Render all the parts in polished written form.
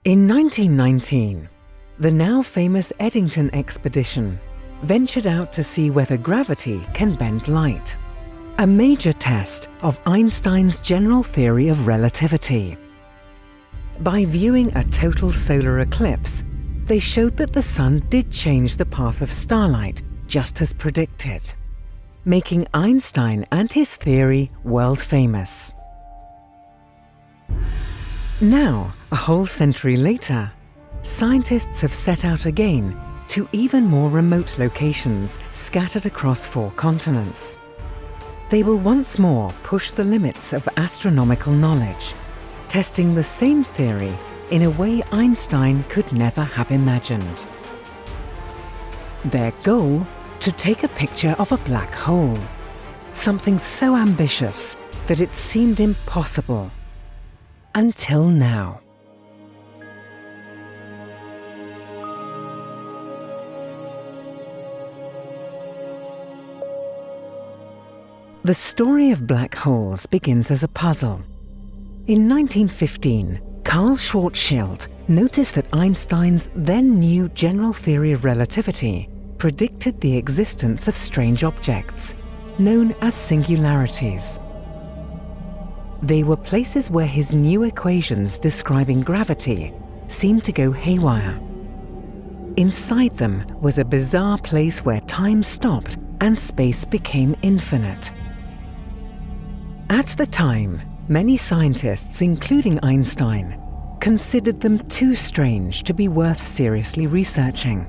In 1919, the now famous Eddington expedition ventured out to see whether gravity can bend light, a major test of Einstein's general theory of relativity. By viewing a total solar eclipse, they showed that the sun did change the path of starlight, just as predicted, making Einstein and his theory world famous. Now, a whole century later, scientists have set out again to even more remote locations scattered across 4 continents. They will once more push the limits of astronomical knowledge, testing the same theory in a way Einstein could never have imagined. Their goal? To take a picture of a black hole, something so ambitious that it seemed impossible. Until now. The story of black holes begins as a puzzle. In 1915, Carl Schwarzschild noticed that Einstein's then new general theory of relativity predicted the existence of strange objects, known as singularities. They were places where his new equations describing gravity seemed to go haywire. Inside them was a bizarre place where time stopped and space became infinite. At the time, many scientists, including Einstein, considered them too strange to be worth seriously researching.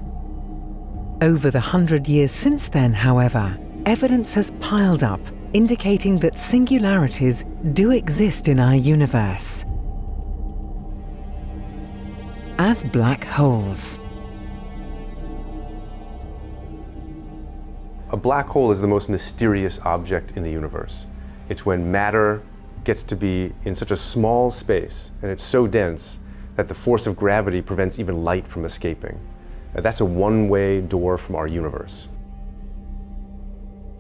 Over the 100 years since then, however, evidence has piled up indicating that singularities do exist in our universe as black holes. A black hole is the most mysterious object in the universe. It's when matter gets to be in such a small space and it's so dense that the force of gravity prevents even light from escaping. That's a one-way door from our universe.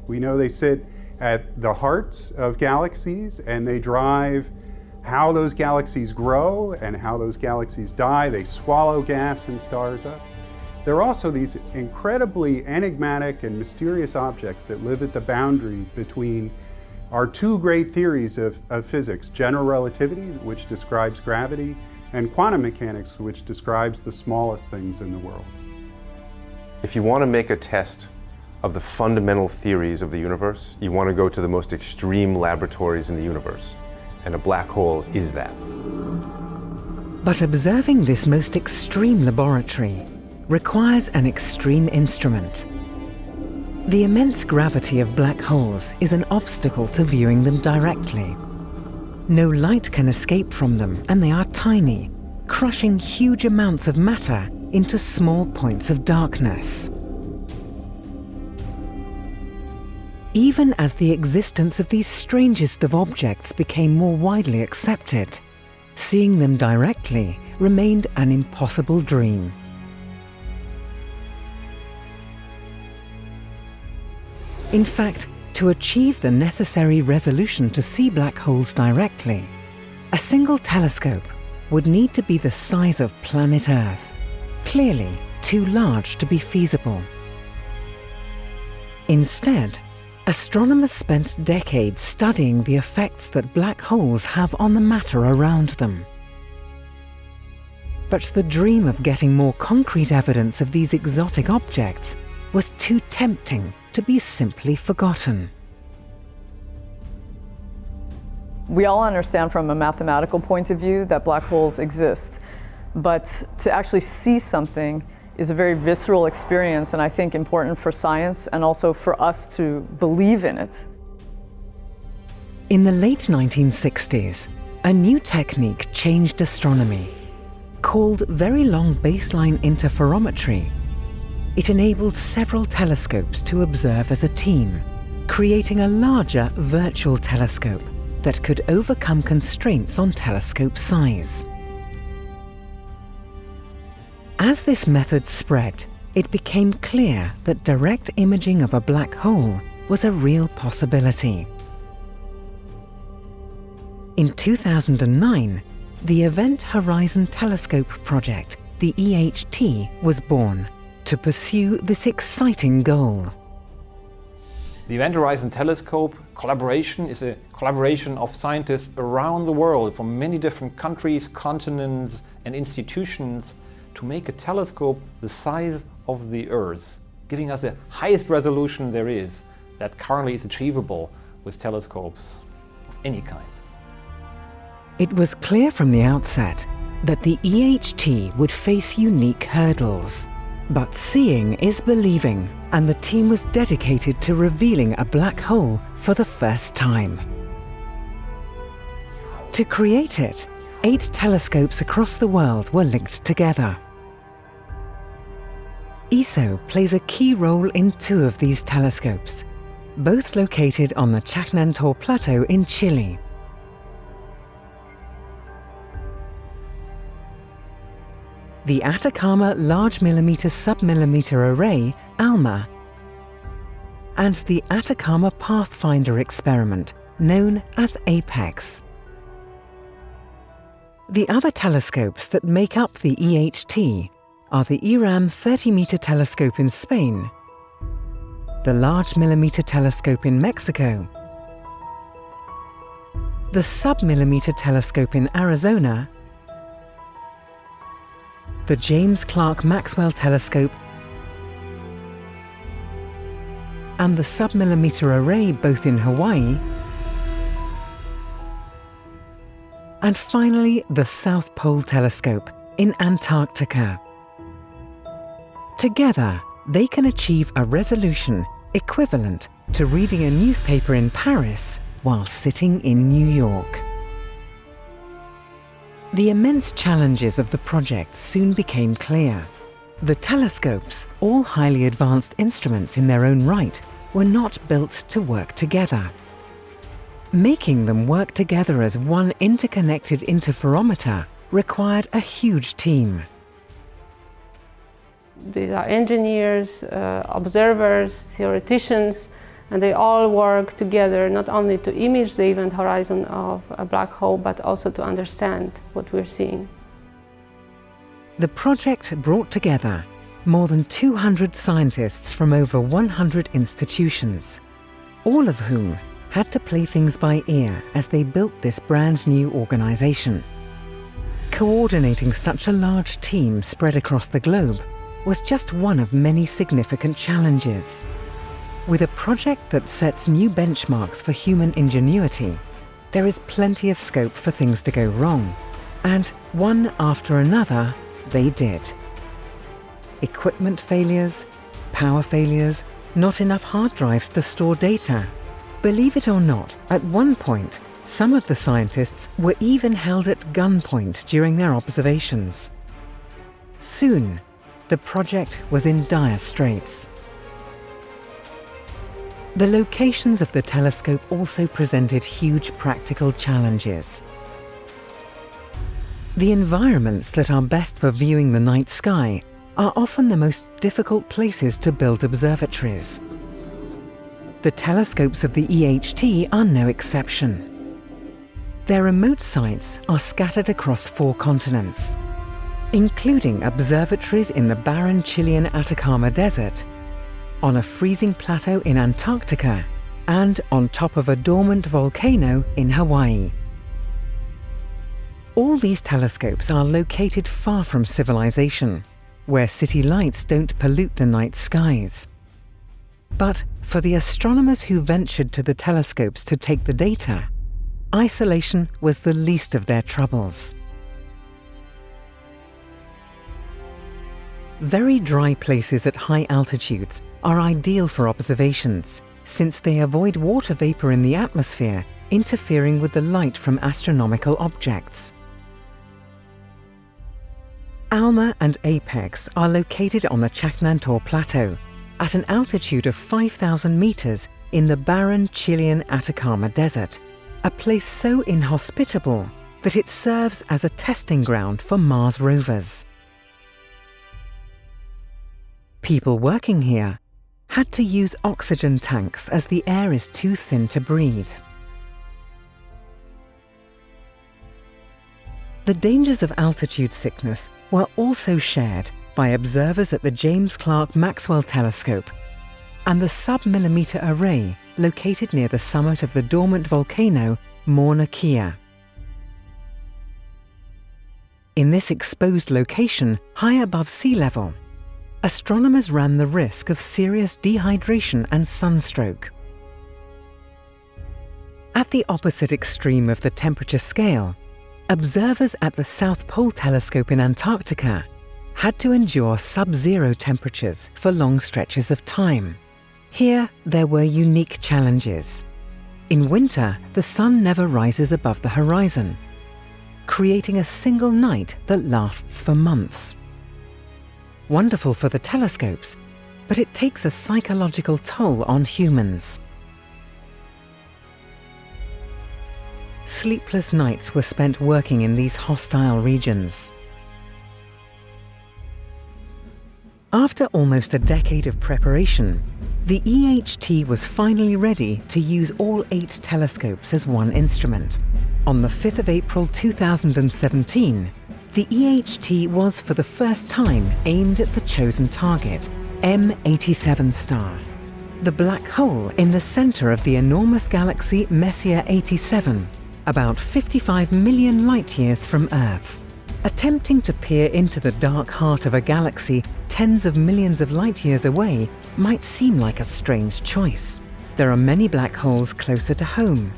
We know they sit at the hearts of galaxies and they drive how those galaxies grow and how those galaxies die. They swallow gas and stars up. There are also these incredibly enigmatic and mysterious objects that live at the boundary between our 2 great theories of physics, general relativity, which describes gravity, and quantum mechanics, which describes the smallest things in the world. If you want to make a test of the fundamental theories of the universe, you want to go to the most extreme laboratories in the universe, and a black hole is that. But observing this most extreme laboratory requires an extreme instrument. The immense gravity of black holes is an obstacle to viewing them directly. No light can escape from them, and they are tiny, crushing huge amounts of matter into small points of darkness. Even as the existence of these strangest of objects became more widely accepted, seeing them directly remained an impossible dream. In fact, to achieve the necessary resolution to see black holes directly, a single telescope would need to be the size of planet Earth, clearly too large to be feasible. Instead, astronomers spent decades studying the effects that black holes have on the matter around them. But the dream of getting more concrete evidence of these exotic objects was too tempting to be simply forgotten. We all understand from a mathematical point of view that black holes exist, but to actually see something is a very visceral experience, and I think important for science and also for us to believe in it. In the late 1960s, a new technique changed astronomy. Called Very Long Baseline Interferometry, it enabled several telescopes to observe as a team, creating a larger virtual telescope that could overcome constraints on telescope size. As this method spread, it became clear that direct imaging of a black hole was a real possibility. In 2009, the Event Horizon Telescope project, the EHT, was born to pursue this exciting goal. The Event Horizon Telescope collaboration is a collaboration of scientists around the world from many different countries, continents and institutions to make a telescope the size of the Earth, giving us the highest resolution there is that currently is achievable with telescopes of any kind. It was clear from the outset that the EHT would face unique hurdles. But seeing is believing, and the team was dedicated to revealing a black hole for the first time. To create it, 8 telescopes across the world were linked together. ESO plays a key role in 2 of these telescopes, both located on the Chajnantor Plateau in Chile. The Atacama Large Millimeter Submillimeter Array, ALMA, and the Atacama Pathfinder experiment, known as APEX. The other telescopes that make up the EHT are the IRAM 30-meter telescope in Spain, the Large Millimeter telescope in Mexico, the Submillimeter telescope in Arizona, the James Clerk Maxwell Telescope, and the Submillimeter Array both in Hawaii, and finally the South Pole Telescope in Antarctica. Together, they can achieve a resolution equivalent to reading a newspaper in Paris while sitting in New York. The immense challenges of the project soon became clear. The telescopes, all highly advanced instruments in their own right, were not built to work together. Making them work together as one interconnected interferometer required a huge team. These are engineers, observers, theoreticians, and they all work together not only to image the event horizon of a black hole, but also to understand what we're seeing. The project brought together more than 200 scientists from over 100 institutions, all of whom had to play things by ear as they built this brand new organization. Coordinating such a large team spread across the globe was just one of many significant challenges. With a project that sets new benchmarks for human ingenuity, there is plenty of scope for things to go wrong, and one after another, they did. Equipment failures, power failures, not enough hard drives to store data. Believe it or not, at one point, some of the scientists were even held at gunpoint during their observations. Soon, the project was in dire straits. The locations of the telescope also presented huge practical challenges. The environments that are best for viewing the night sky are often the most difficult places to build observatories. The telescopes of the EHT are no exception. Their remote sites are scattered across 4 continents, including observatories in the barren Chilean Atacama Desert, on a freezing plateau in Antarctica, and on top of a dormant volcano in Hawaii. All these telescopes are located far from civilization, where city lights don't pollute the night skies. But for the astronomers who ventured to the telescopes to take the data, isolation was the least of their troubles. Very dry places at high altitudes are ideal for observations, since they avoid water vapor in the atmosphere interfering with the light from astronomical objects. ALMA and APEX are located on the Chajnantor Plateau, at an altitude of 5,000 meters in the barren Chilean Atacama Desert, a place so inhospitable that it serves as a testing ground for Mars rovers. People working here had to use oxygen tanks as the air is too thin to breathe. The dangers of altitude sickness were also shared by observers at the James Clerk Maxwell Telescope and the sub-millimeter array located near the summit of the dormant volcano Mauna Kea. In this exposed location, high above sea level, astronomers ran the risk of serious dehydration and sunstroke. At the opposite extreme of the temperature scale, observers at the South Pole Telescope in Antarctica had to endure sub-zero temperatures for long stretches of time. Here, there were unique challenges. In winter, the sun never rises above the horizon, creating a single night that lasts for months. Wonderful for the telescopes, but it takes a psychological toll on humans. Sleepless nights were spent working in these hostile regions. After almost a decade of preparation, the EHT was finally ready to use all 8 telescopes as one instrument. On the 5th of April 2017, the EHT was for the first time aimed at the chosen target, M87 star, the black hole in the center of the enormous galaxy Messier 87, about 55 million light-years from Earth. Attempting to peer into the dark heart of a galaxy tens of millions of light-years away might seem like a strange choice. There are many black holes closer to home.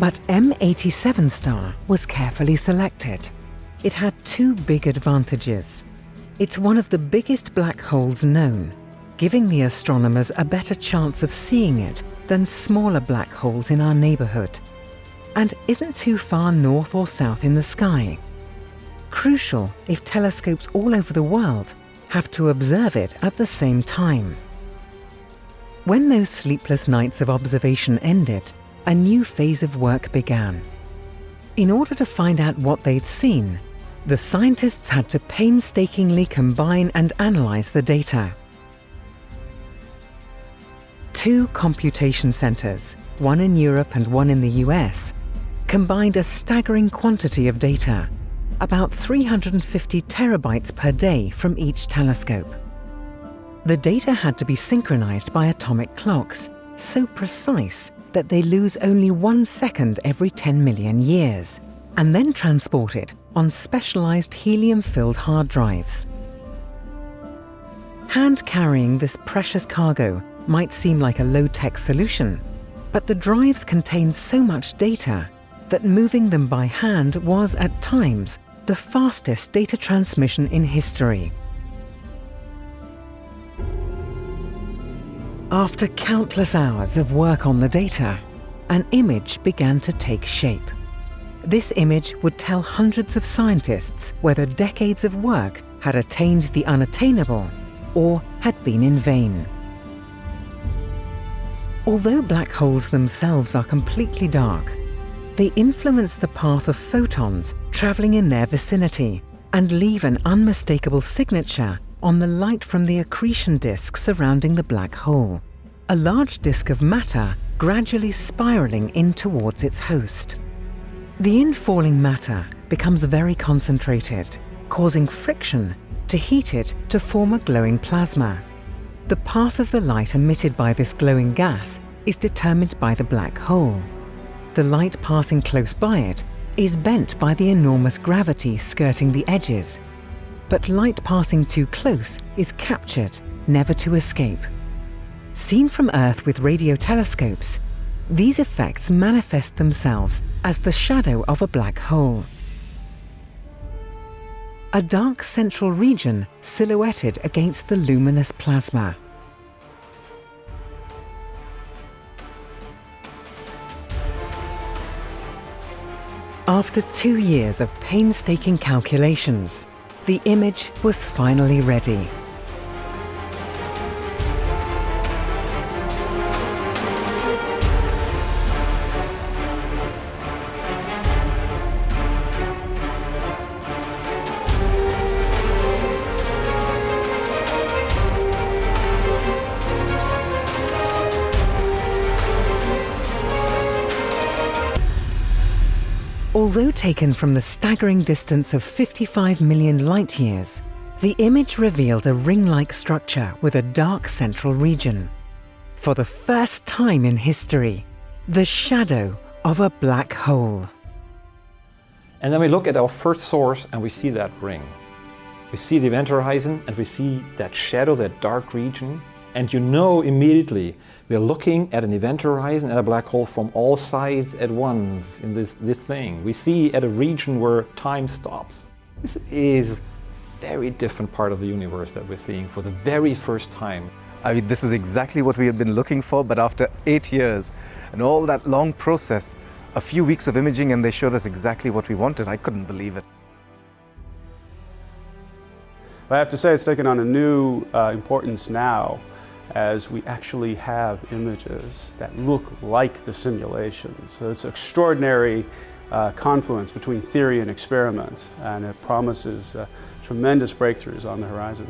But M87 star was carefully selected. It had 2 big advantages. It's one of the biggest black holes known, giving the astronomers a better chance of seeing it than smaller black holes in our neighborhood, and isn't too far north or south in the sky. Crucial if telescopes all over the world have to observe it at the same time. When those sleepless nights of observation ended, a new phase of work began. In order to find out what they'd seen, the scientists had to painstakingly combine and analyze the data. 2 computation centers, one in Europe and one in the US, combined a staggering quantity of data, about 350 terabytes per day from each telescope. The data had to be synchronized by atomic clocks, so precise that they lose only 1 second every 10 million years, and then transported on specialized helium-filled hard drives. Hand-carrying this precious cargo might seem like a low-tech solution, but the drives contained so much data that moving them by hand was, at times, the fastest data transmission in history. After countless hours of work on the data, an image began to take shape. This image would tell hundreds of scientists whether decades of work had attained the unattainable or had been in vain. Although black holes themselves are completely dark, they influence the path of photons traveling in their vicinity and leave an unmistakable signature on the light from the accretion disk surrounding the black hole, a large disk of matter gradually spiraling in towards its host. The infalling matter becomes very concentrated, causing friction to heat it to form a glowing plasma. The path of the light emitted by this glowing gas is determined by the black hole. The light passing close by it is bent by the enormous gravity skirting the edges, but light passing too close is captured, never to escape. Seen from Earth with radio telescopes, these effects manifest themselves as the shadow of a black hole. A dark central region silhouetted against the luminous plasma. After 2 years of painstaking calculations, the image was finally ready. Although taken from the staggering distance of 55 million light-years, the image revealed a ring-like structure with a dark central region. For the first time in history, the shadow of a black hole. And then we look at our first source and we see that ring. We see the event horizon and we see that shadow, that dark region. And you know immediately we are looking at an event horizon and a black hole from all sides at once in this thing. We see at a region where time stops. This is a very different part of the universe that we're seeing for the very first time. I mean, this is exactly what we had been looking for, but after 8 years and all that long process, a few weeks of imaging and they showed us exactly what we wanted. I couldn't believe it. I have to say it's taken on a new importance now as we actually have images that look like the simulations. So it's an extraordinary confluence between theory and experiment, and it promises tremendous breakthroughs on the horizon.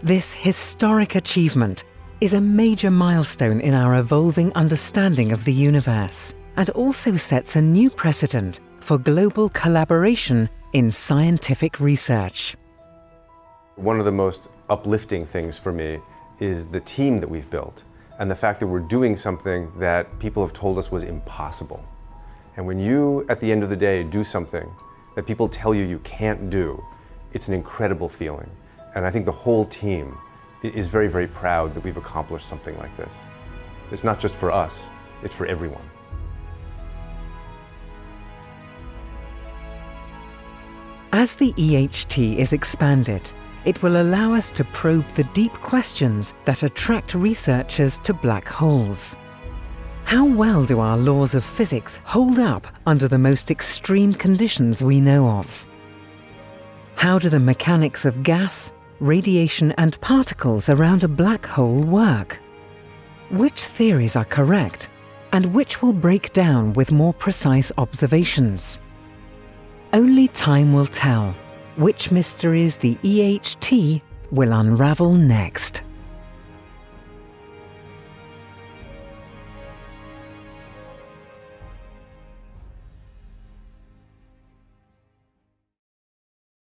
This historic achievement is a major milestone in our evolving understanding of the universe, and also sets a new precedent for global collaboration in scientific research. One of the most uplifting things for me is the team that we've built and the fact that we're doing something that people have told us was impossible. And when you, at the end of the day, do something that people tell you you can't do, it's an incredible feeling. And I think the whole team is very, very proud that we've accomplished something like this. It's not just for us, it's for everyone. As the EHT is expanded, it will allow us to probe the deep questions that attract researchers to black holes. How well do our laws of physics hold up under the most extreme conditions we know of? How do the mechanics of gas, radiation and particles around a black hole work? Which theories are correct, and which will break down with more precise observations? Only time will tell which mysteries the EHT will unravel next.